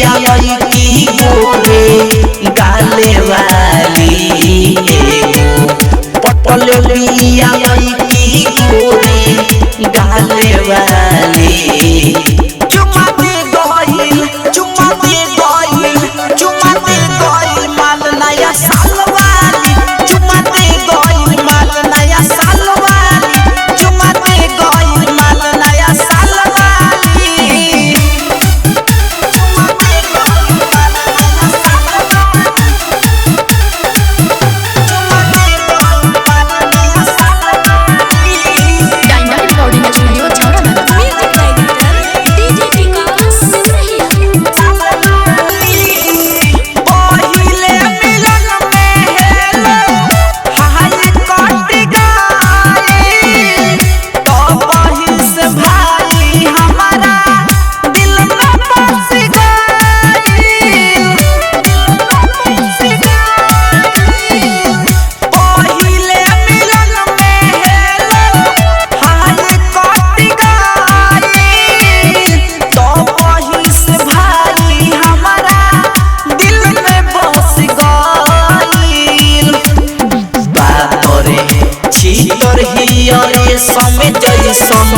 बिया लईकी गोरे गाले वाली पटल बिया लईकी गोरे गाले वाली चुमा दे गइल माल नया साल वाली चुमा दे गइल माल नया साल वाली चुमा दे गइल माल नया साल वाली चुमा दे गइल माल नया साल वाली चुमा दे गइल माल नया साल वाली Diana recording studio Chhawra music director DJ टिका सिंह पहिले मिलन में हेलो हाय कट गई तो वही से भाई हमारा दिल में बस गई पहिले मिलन में हेलो हाय कट गई तो वही से भाई हमारा दिल में बस गइल बातरे छीतर हियरे समय जैसन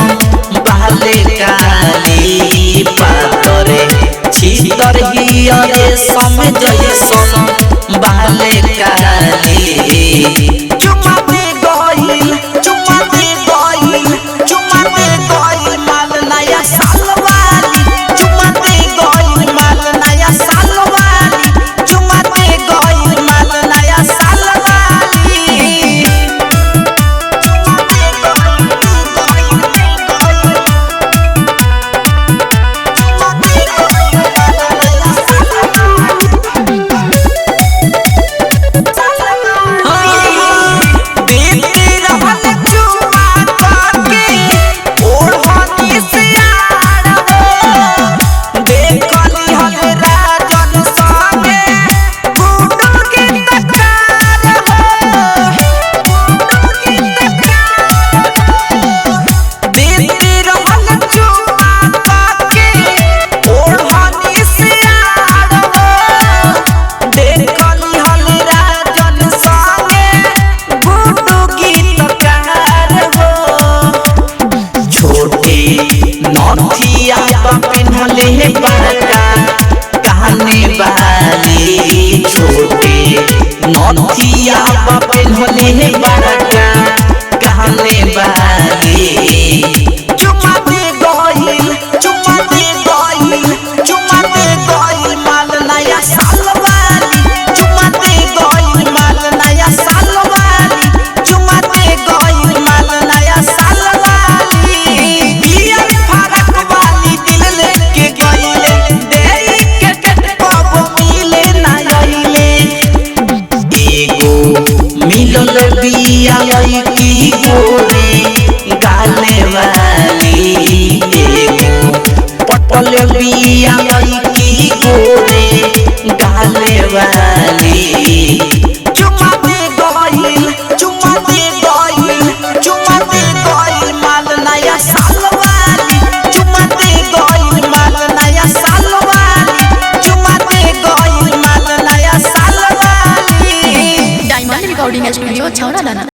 बाले काली बातरे छीतर हियरे समय जैसन बाले काली चुमा दे गइल माल नया साल वाली चुमा दे गइल माल नया साल वाली चुमा दे गइल माल नया साल वाली चुमा दे गइल चुमा दे गइल माल नया साल वाली देते रहल चुमा करके ओढ़नी से आड़ हो देखली हल राजन संगे गुडू के तकार हो देते रहल चुमा करके ओढ़नी से आड़ हो देखली हल राजन संगे गुडू की तकार हो छोटे नथिया पिन्हले बड़का कहने वाली छोटे नथिया पिन्हले बड़का